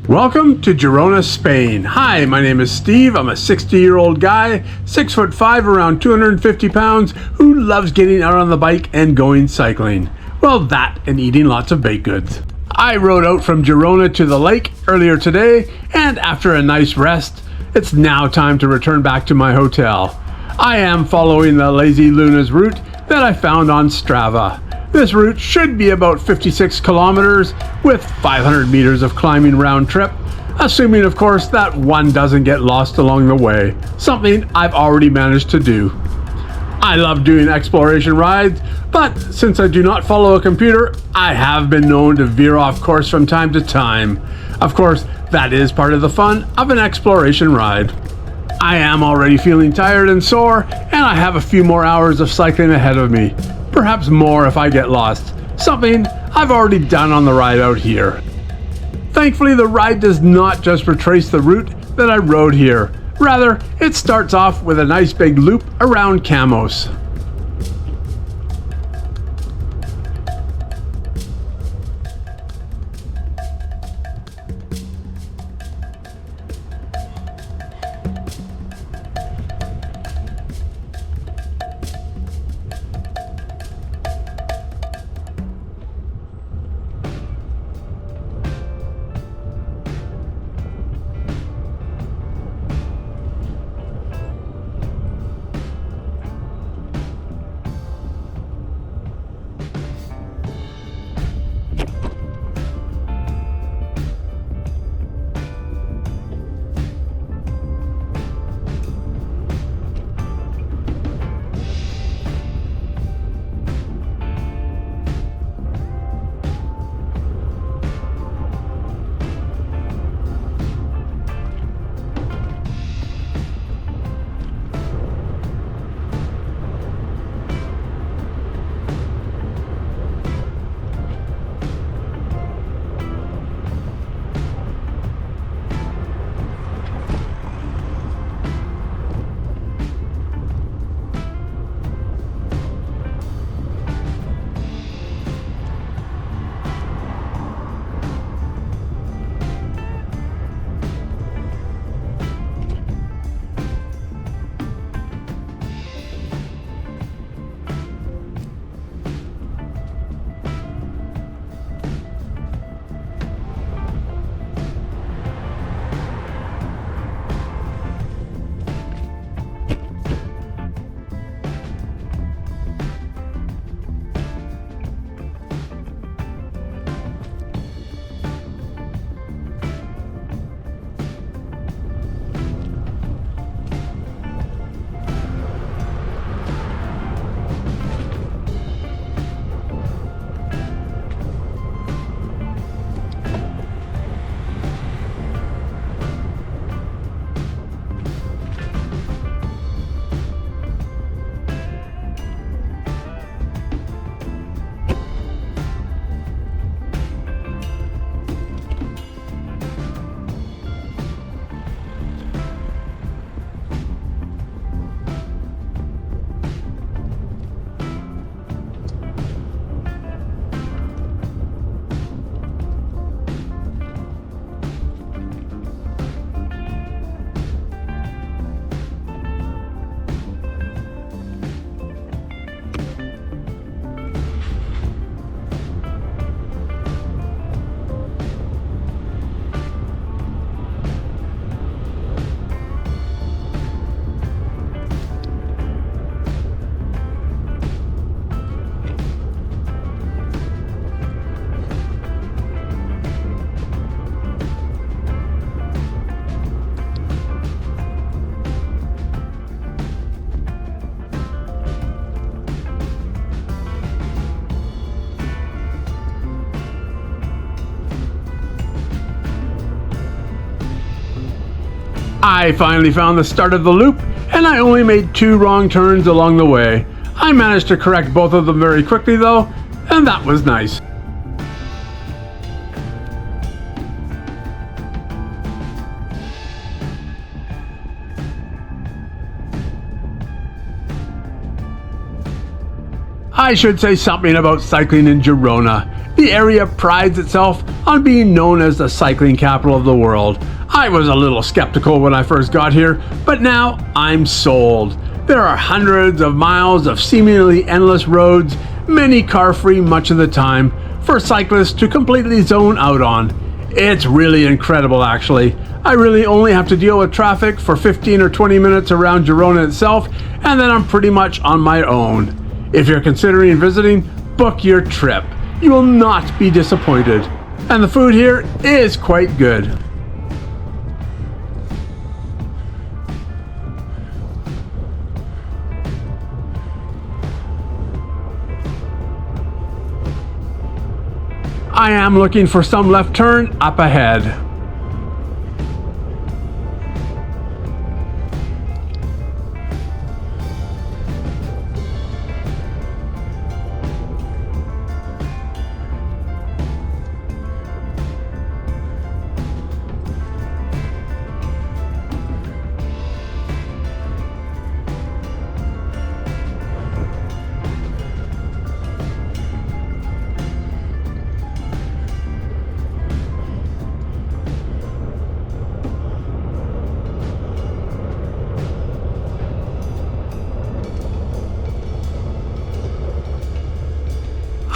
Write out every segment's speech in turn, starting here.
Welcome to Girona, Spain. Hi, my name is Steve. I'm a 60-year-old guy, 6'5", around 250 pounds, who loves getting out on the bike and going cycling. Well, that and eating lots of baked goods. I rode out from Girona to the lake earlier today, and after a nice rest, it's now time to return back to my hotel. I am following the lazy Lunes route that I found on Strava. This route should be about 56 kilometers with 500 meters of climbing round trip, assuming of course that one doesn't get lost along the way, something I've already managed to do. I love doing exploration rides, but since I do not follow a computer, I have been known to veer off course from time to time. Of course, that is part of the fun of an exploration ride. I am already feeling tired and sore, and I have a few more hours of cycling ahead of me. Perhaps more if I get lost, something I've already done on the ride out here. Thankfully, the ride does not just retrace the route that I rode here. Rather, it starts off with a nice big loop around Camos. I finally found the start of the loop, and I only made 2 wrong turns along the way. I managed to correct both of them very quickly though, and that was nice. I should say something about cycling in Girona. The area prides itself on being known as the cycling capital of the world. I was a little skeptical when I first got here, but now I'm sold. There are hundreds of miles of seemingly endless roads, many car-free much of the time, for cyclists to completely zone out on. It's really incredible actually. I really only have to deal with traffic for 15 or 20 minutes around Girona itself, and then I'm pretty much on my own. If you're considering visiting, book your trip. You will not be disappointed. And the food here is quite good. I am looking for some left turn up ahead.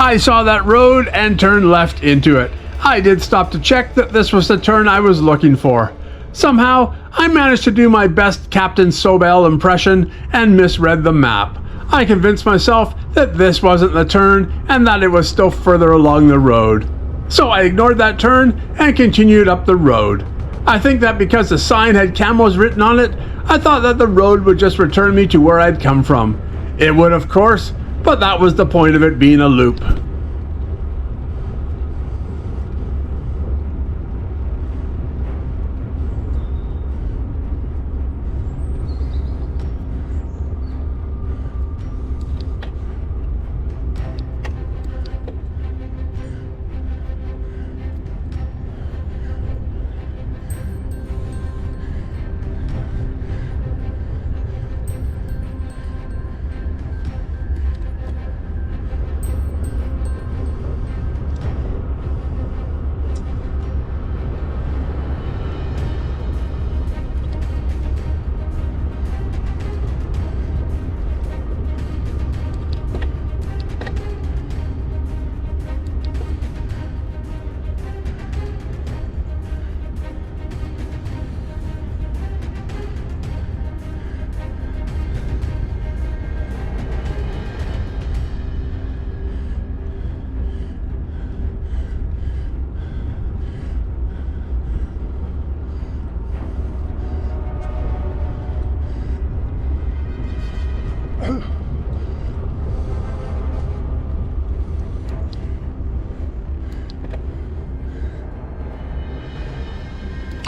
I saw that road and turned left into it. I did stop to check that this was the turn I was looking for. Somehow, I managed to do my best Captain Sobel impression and misread the map. I convinced myself that this wasn't the turn and that it was still further along the road. So I ignored that turn and continued up the road. I think that because the sign had camos written on it, I thought that the road would just return me to where I'd come from. It would, of course, but that was the point of it being a loop.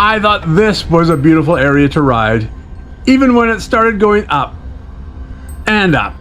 I thought this was a beautiful area to ride, even when it started going up and up.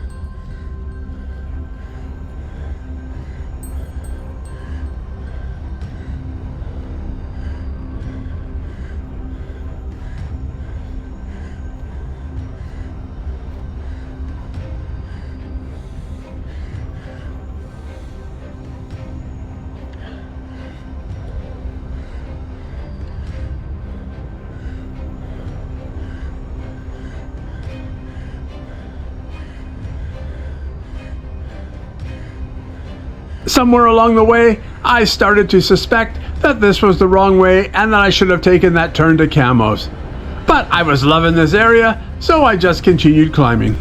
Somewhere along the way, I started to suspect that this was the wrong way and that I should have taken that turn to camos. But I was loving this area, so I just continued climbing.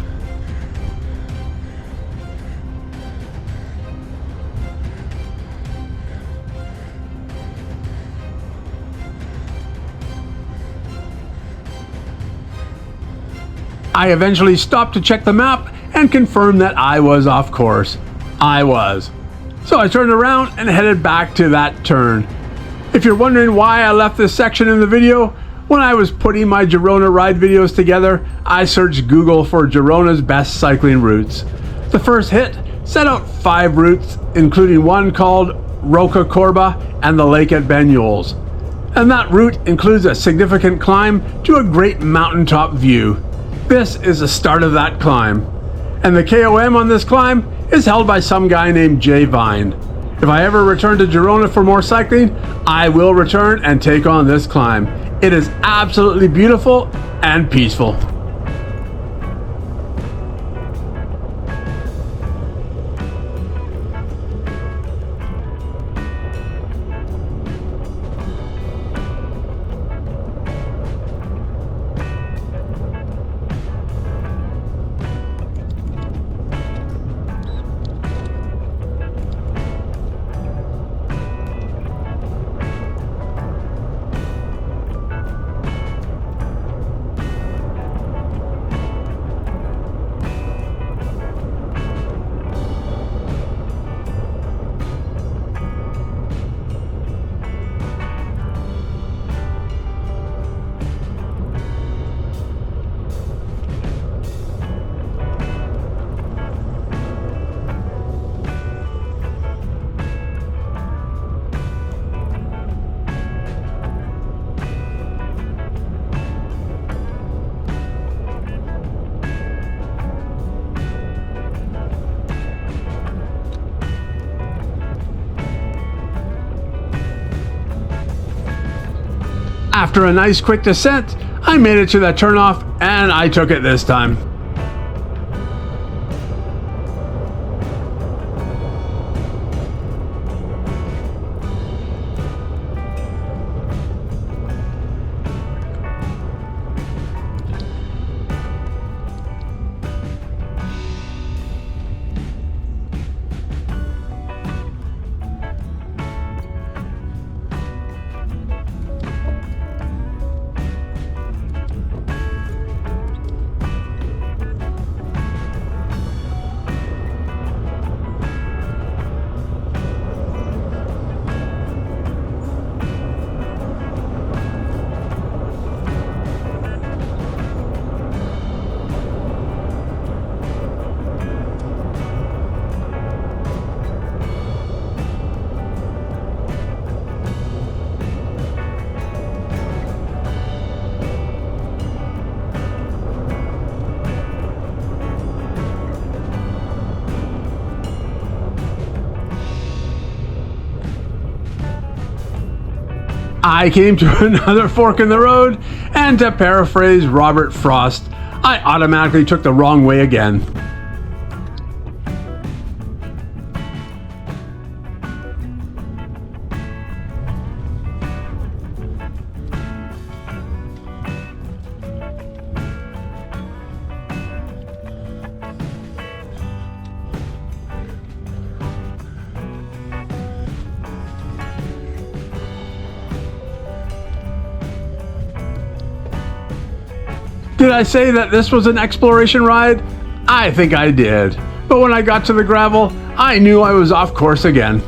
I eventually stopped to check the map and confirm that I was off course. I was. So I turned around and headed back to that turn. If you're wondering why I left this section in the video, when I was putting my Girona ride videos together, I searched Google for Girona's best cycling routes. The first hit set out 5 routes, including one called Roca Corba and the lake at Banyuls. And that route includes a significant climb to a great mountaintop view. This is the start of that climb. And the KOM on this climb is held by some guy named Jay Vine. If I ever return to Girona for more cycling, I will return and take on this climb. It is absolutely beautiful and peaceful. After a nice quick descent, I made it to that turnoff and I took it this time. I came to another fork in the road, and to paraphrase Robert Frost, I automatically took the wrong way again. Did I say that this was an exploration ride? I think I did. But when I got to the gravel, I knew I was off course again.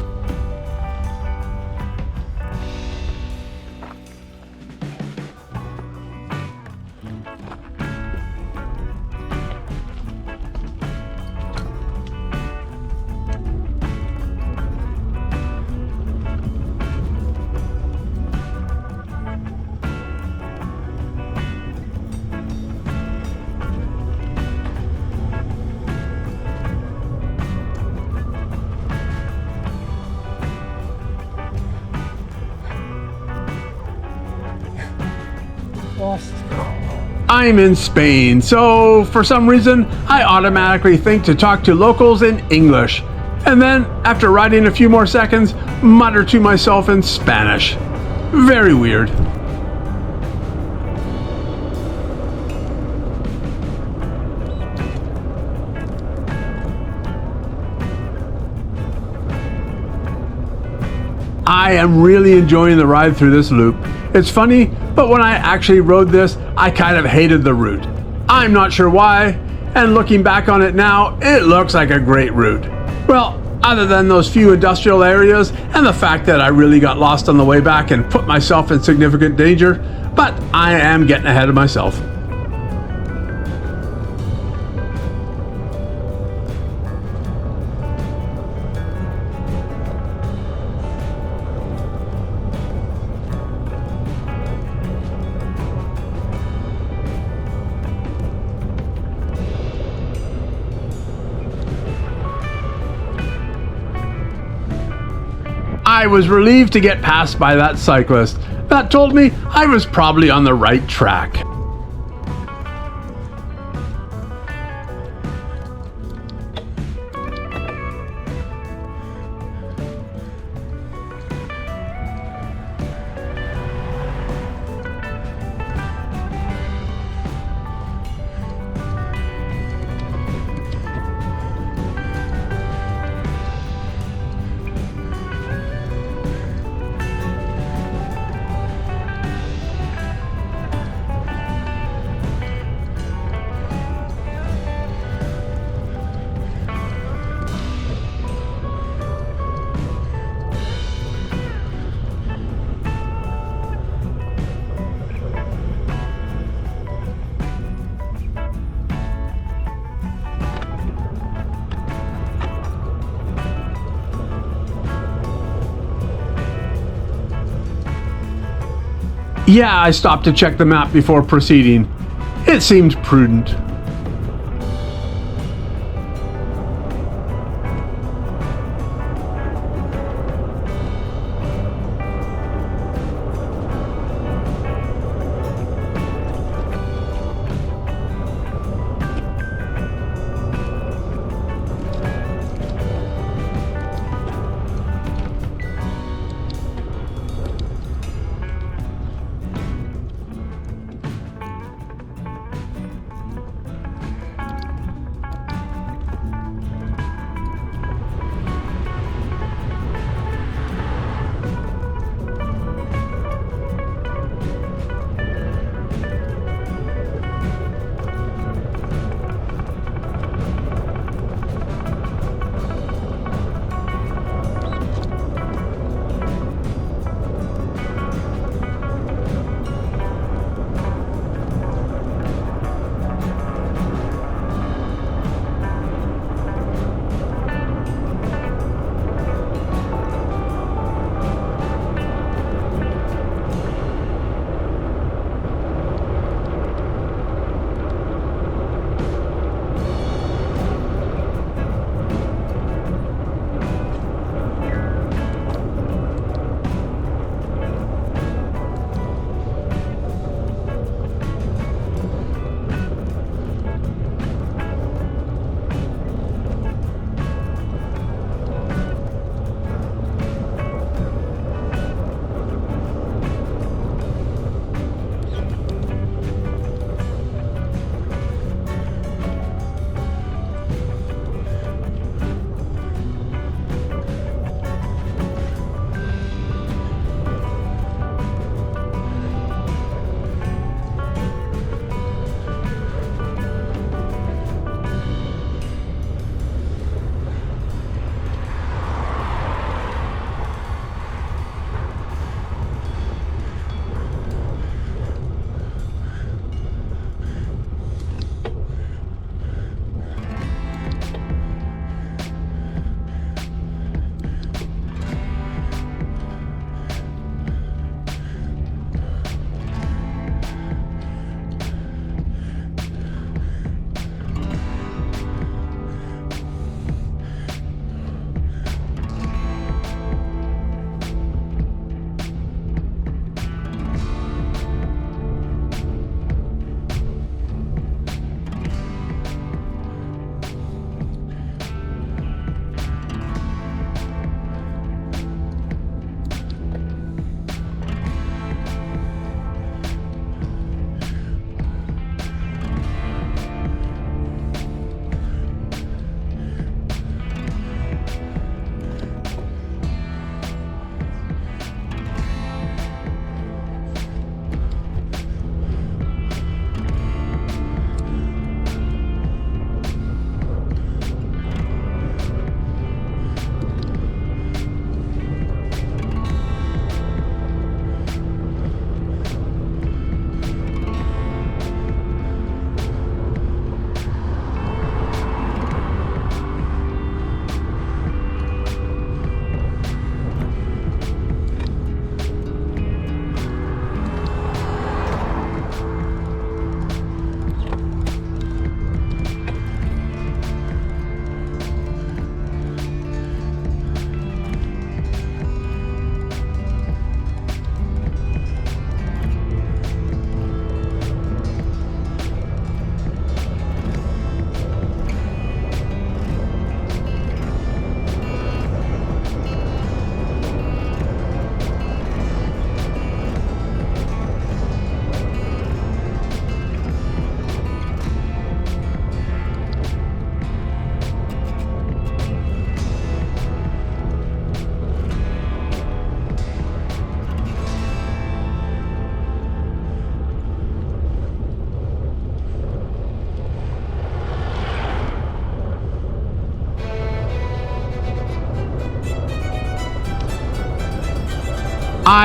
I'm in Spain, so for some reason, I automatically think to talk to locals in English. And then, after riding a few more seconds, mutter to myself in Spanish. Very weird. I am really enjoying the ride through this loop. It's funny, but when I actually rode this, I kind of hated the route. I'm not sure why, and looking back on it now, it looks like a great route. Well, other than those few industrial areas and the fact that I really got lost on the way back and put myself in significant danger, but I am getting ahead of myself. I was relieved to get passed by that cyclist. That told me I was probably on the right track. Yeah, I stopped to check the map before proceeding. It seemed prudent.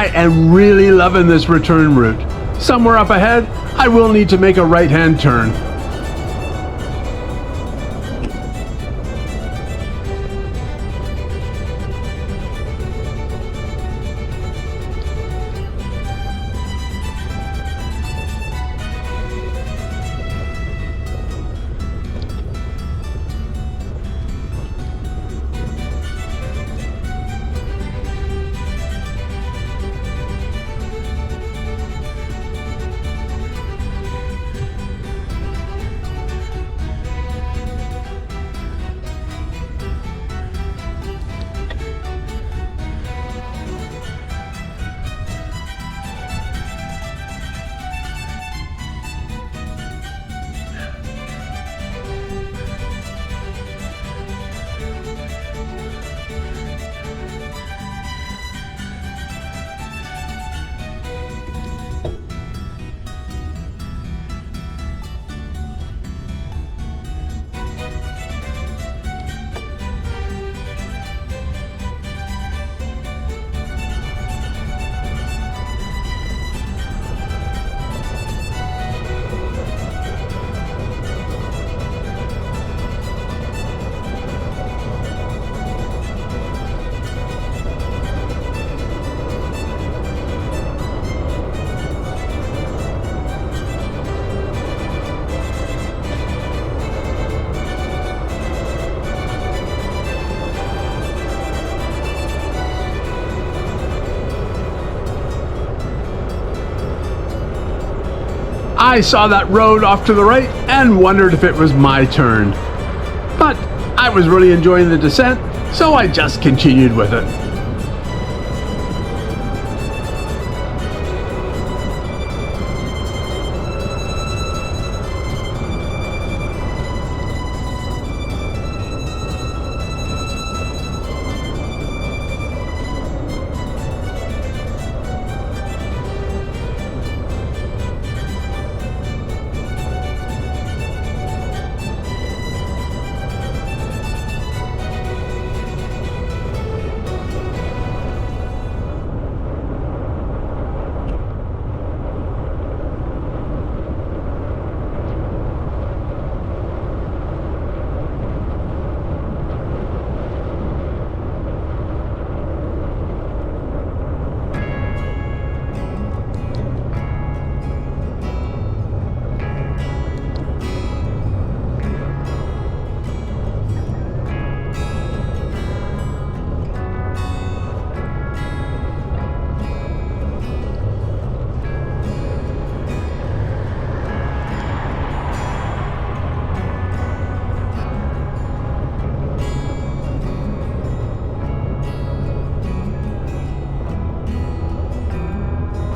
I am really loving this return route. Somewhere up ahead, I will need to make a right-hand turn. I saw that road off to the right and wondered if it was my turn. But I was really enjoying the descent, so I just continued with it.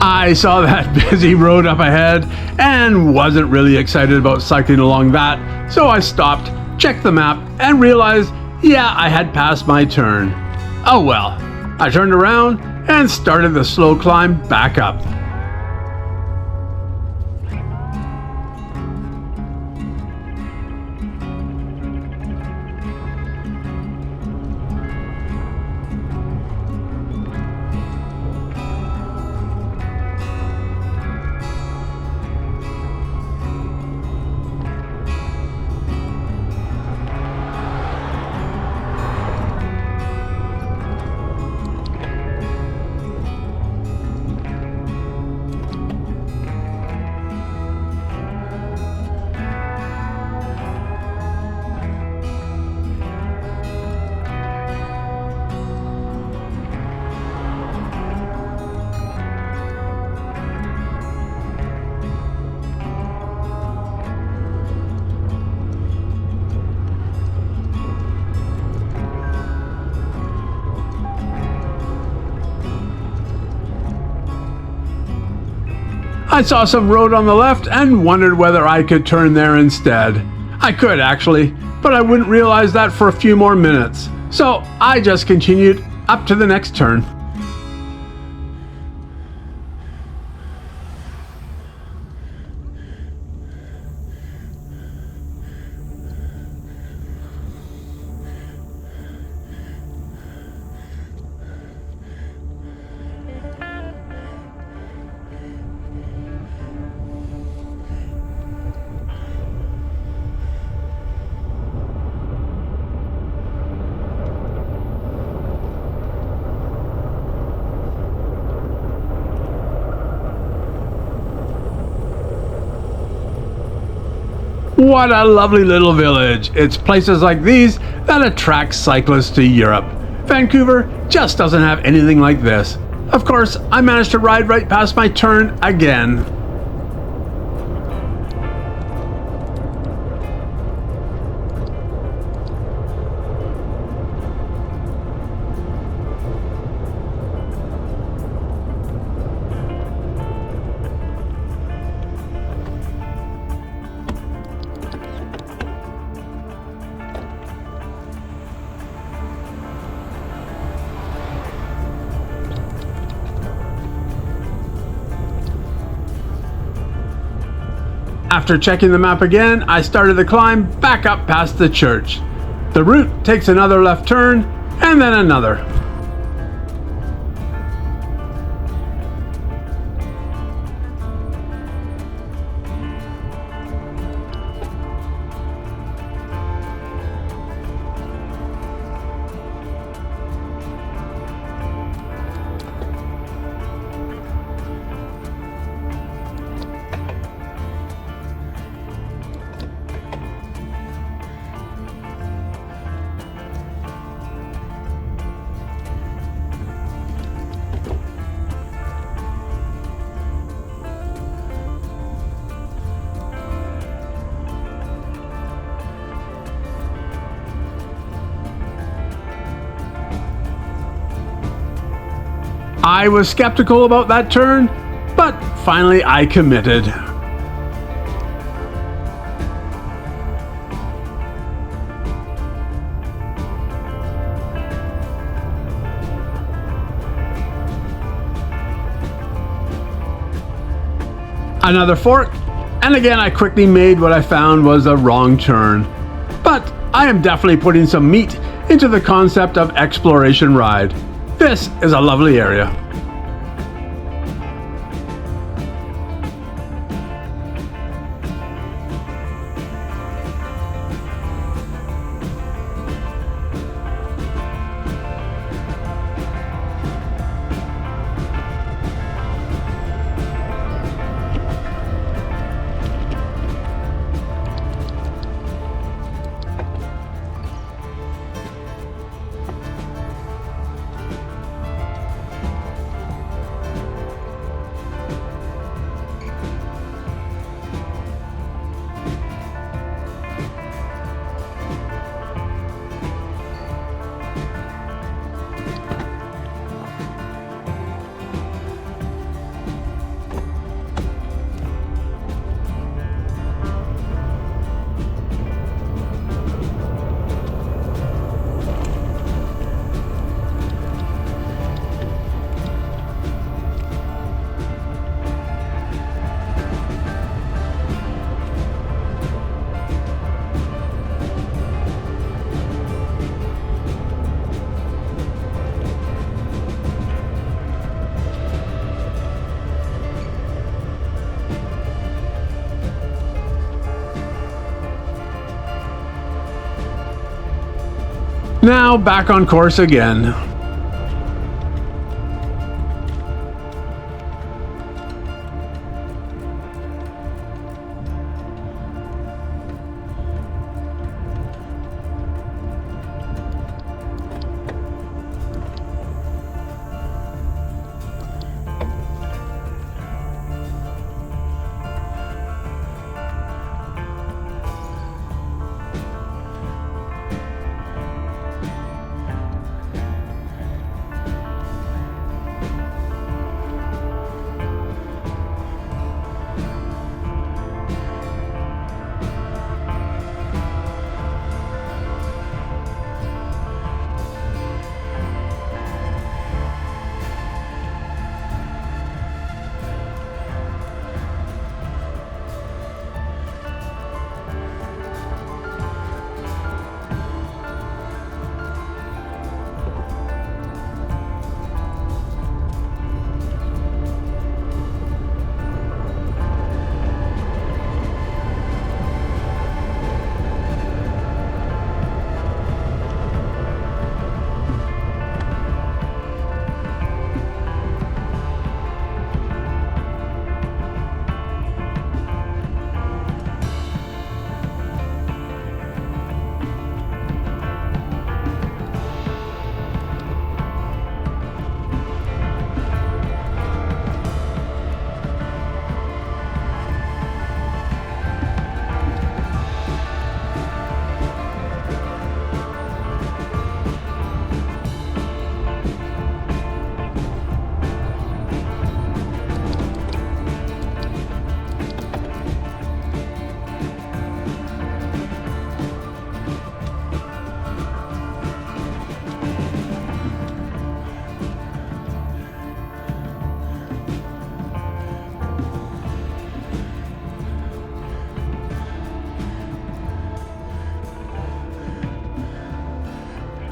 I saw that busy road up ahead and wasn't really excited about cycling along that, so I stopped, checked the map, and realized, yeah, I had passed my turn. Oh well. I turned around and started the slow climb back up. I saw some road on the left and wondered whether I could turn there instead. I could actually, but I wouldn't realize that for a few more minutes. So I just continued up to the next turn. What a lovely little village. It's places like these that attract cyclists to Europe. Vancouver just doesn't have anything like this. Of course, I managed to ride right past my turn again. After checking the map again, I started the climb back up past the church. The route takes another left turn, and then another. I was skeptical about that turn, but finally I committed. Another fork, and again I quickly made what I found was a wrong turn. But I am definitely putting some meat into the concept of exploration ride. This is a lovely area. Now back on course again.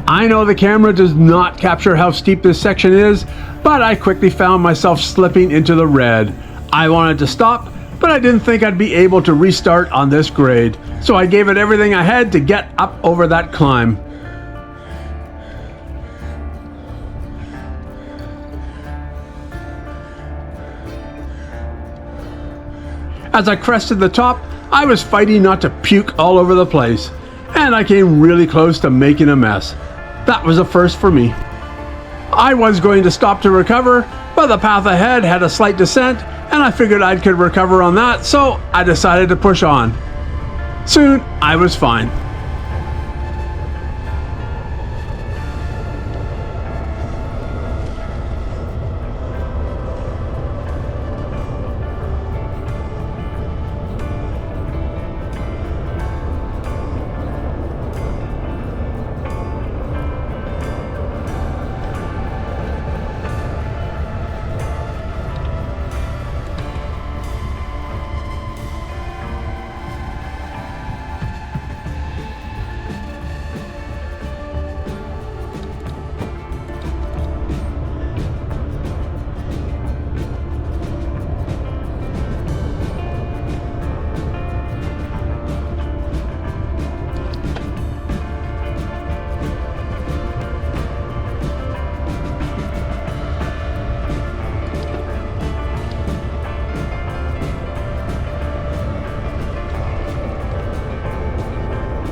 I know the camera does not capture how steep this section is, but I quickly found myself slipping into the red. I wanted to stop, but I didn't think I'd be able to restart on this grade, so I gave it everything I had to get up over that climb. As I crested the top, I was fighting not to puke all over the place, and I came really close to making a mess. That was a first for me. I was going to stop to recover, but the path ahead had a slight descent, and I figured I could recover on that, so I decided to push on. Soon, I was fine.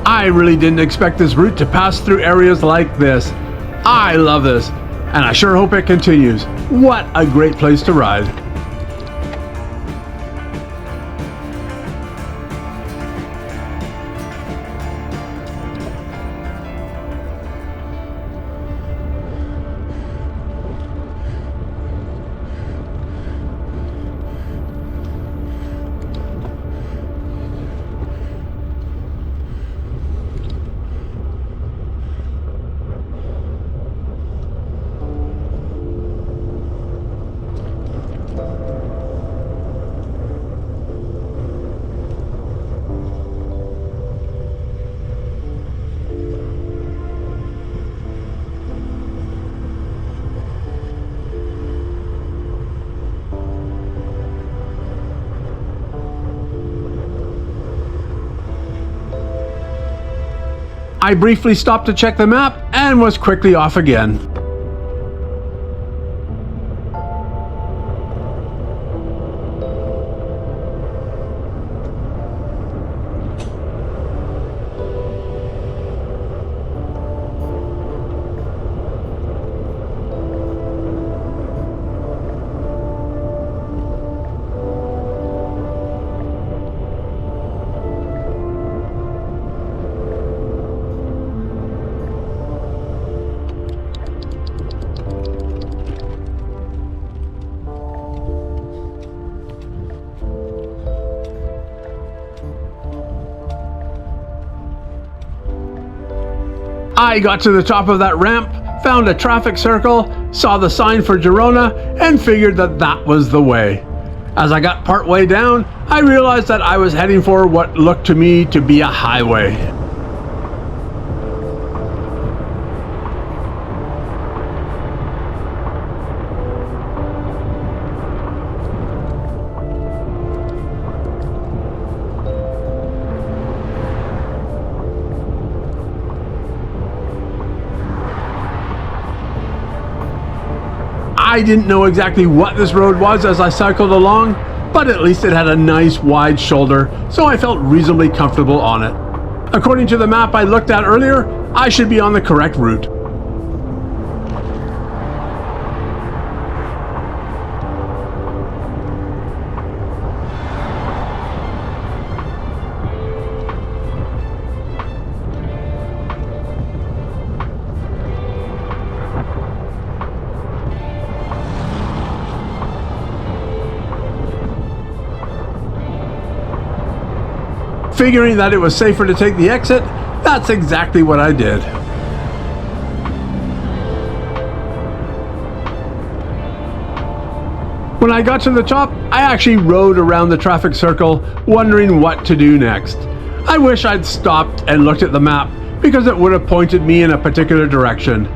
I really didn't expect this route to pass through areas like this. I love this, and I sure hope it continues. What a great place to ride. I briefly stopped to check the map and was quickly off again. I got to the top of that ramp, found a traffic circle, saw the sign for Girona, and figured that that was the way. As I got part way down, I realized that I was heading for what looked to me to be a highway. I didn't know exactly what this road was as I cycled along, but at least it had a nice wide shoulder, so I felt reasonably comfortable on it. According to the map I looked at earlier, I should be on the correct route. Figuring that it was safer to take the exit, that's exactly what I did. When I got to the top, I actually rode around the traffic circle, wondering what to do next. I wish I'd stopped and looked at the map, because it would have pointed me in a particular direction.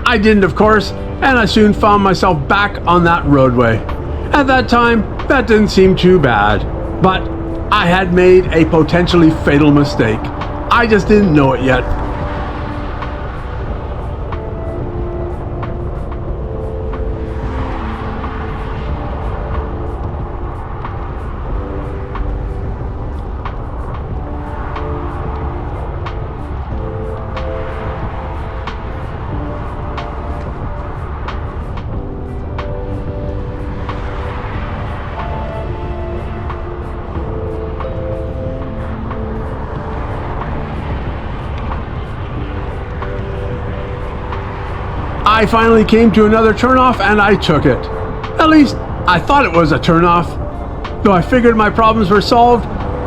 I didn't, of course, and I soon found myself back on that roadway. At that time, that didn't seem too bad, but I had made a potentially fatal mistake. I just didn't know it yet. I finally came to another turnoff and I took it. At least I thought it was a turnoff. Though I figured my problems were solved,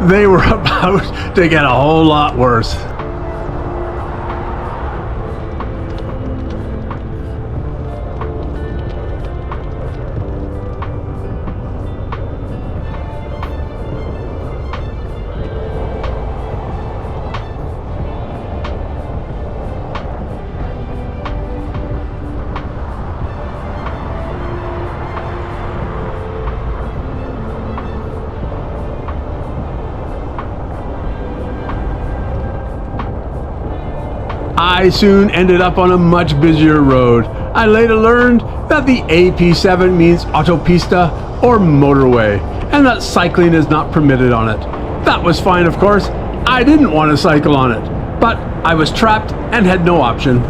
they were about to get a whole lot worse. I soon ended up on a much busier road. I later learned that the AP7 means autopista or motorway, and that cycling is not permitted on it. That was fine, of course. I didn't want to cycle on it, but I was trapped and had no option.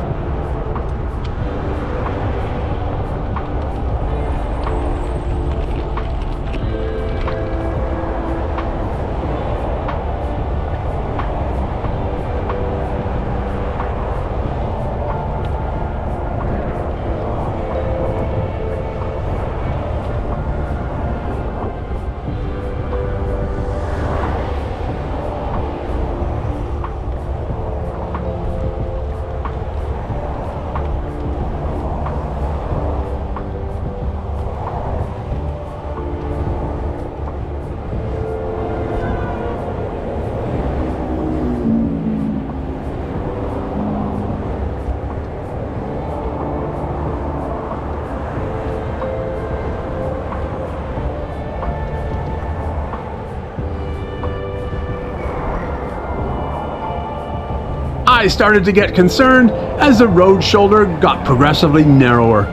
I started to get concerned as the road shoulder got progressively narrower.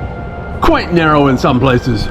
Quite narrow in some places.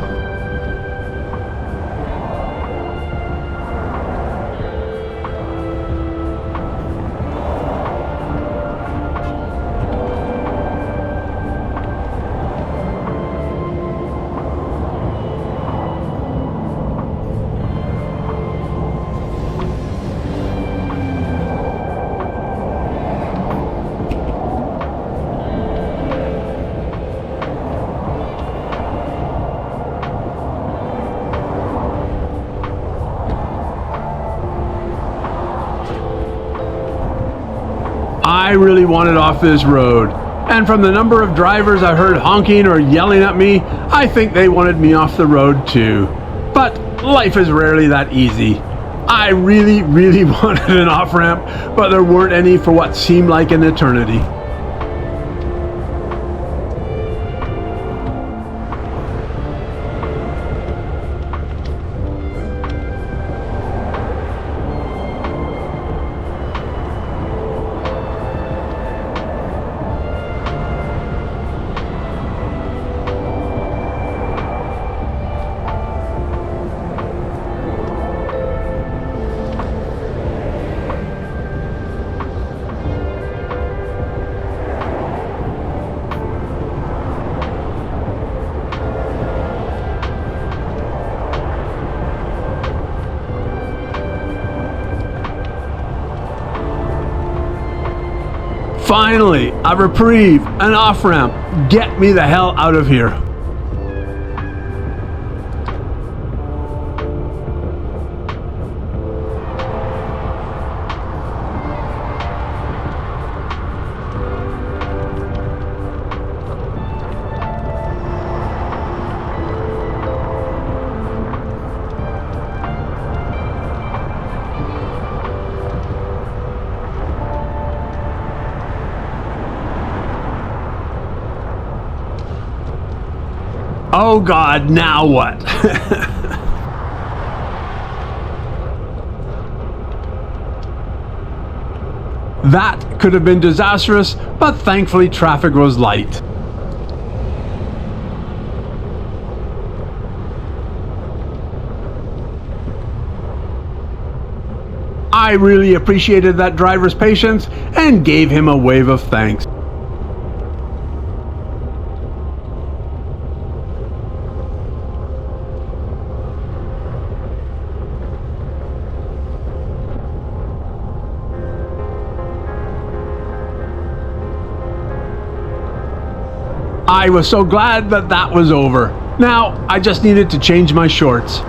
I really wanted off this road, and from the number of drivers I heard honking or yelling at me, I think they wanted me off the road too. But life is rarely that easy. I really wanted an off-ramp, but there weren't any for what seemed like an eternity. Finally, a reprieve, an off-ramp. Get me the hell out of here. Oh God, now what? That could have been disastrous, but thankfully traffic was light. I really appreciated that driver's patience and gave him a wave of thanks. I was so glad that that was over. Now, I just needed to change my shorts.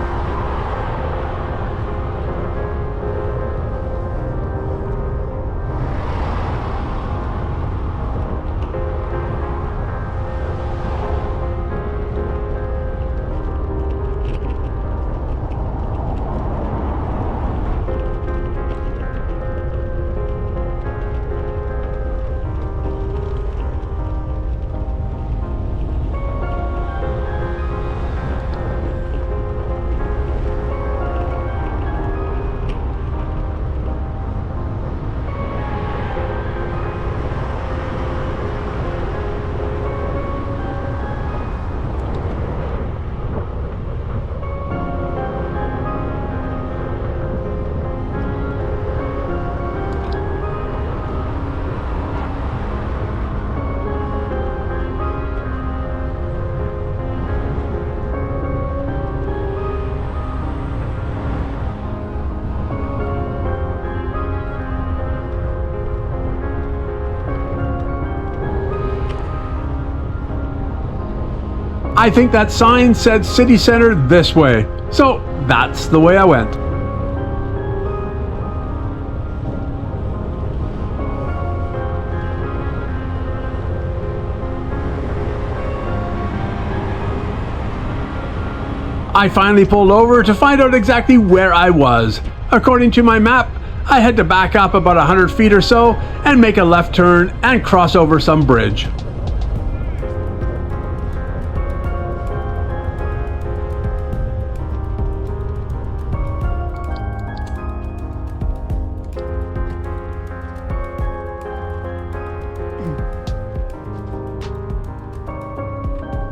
I think that sign said city center this way, so that's the way I went. I finally pulled over to find out exactly where I was. According to my map, I had to back up about 100 feet or so and make a left turn and cross over some bridge.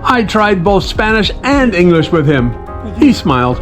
I tried both Spanish and English with him. He smiled.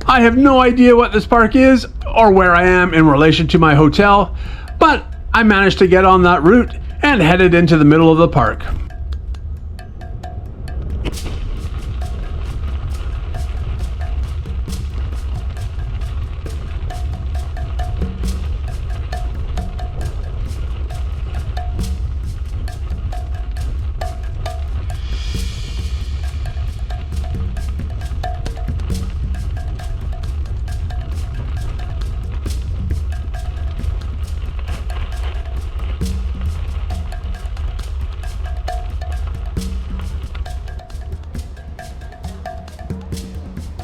I have no idea what this park is or where I am in relation to my hotel, but I managed to get on that route and headed into the middle of the park.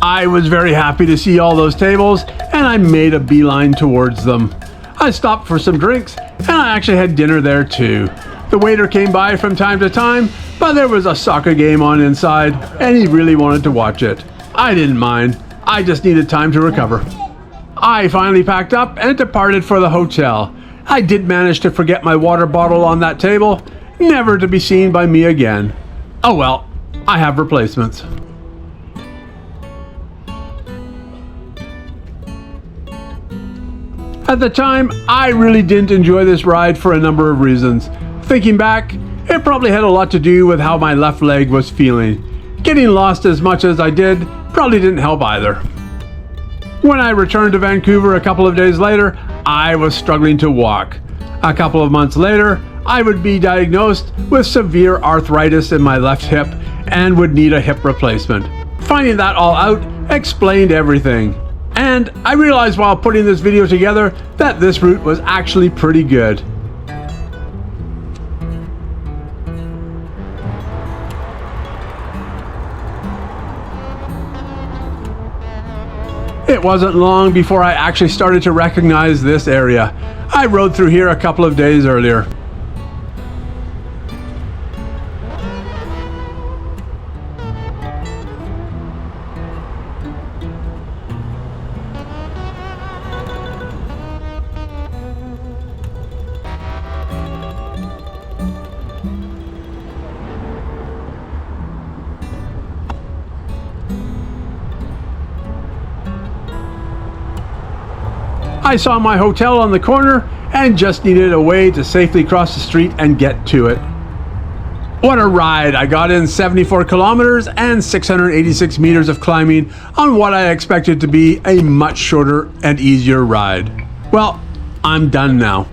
I was very happy to see all those tables, and I made a beeline towards them. I stopped for some drinks, and I actually had dinner there too. The waiter came by from time to time, but there was a soccer game on inside, and he really wanted to watch it. I didn't mind. I just needed time to recover. I finally packed up and departed for the hotel. I did manage to forget my water bottle on that table, never to be seen by me again. Oh well, I have replacements. At the time, I really didn't enjoy this ride for a number of reasons. Thinking back, it probably had a lot to do with how my left leg was feeling. Getting lost as much as I did probably didn't help either. When I returned to Vancouver a couple of days later, I was struggling to walk. A couple of months later, I would be diagnosed with severe arthritis in my left hip and would need a hip replacement. Finding that all out explained everything. And I realized while putting this video together that this route was actually pretty good. It wasn't long before I actually started to recognize this area. I rode through here a couple of days earlier. I saw my hotel on the corner and just needed a way to safely cross the street and get to it. What a ride! I got in 74 kilometers and 686 meters of climbing on what I expected to be a much shorter and easier ride. Well, I'm done now.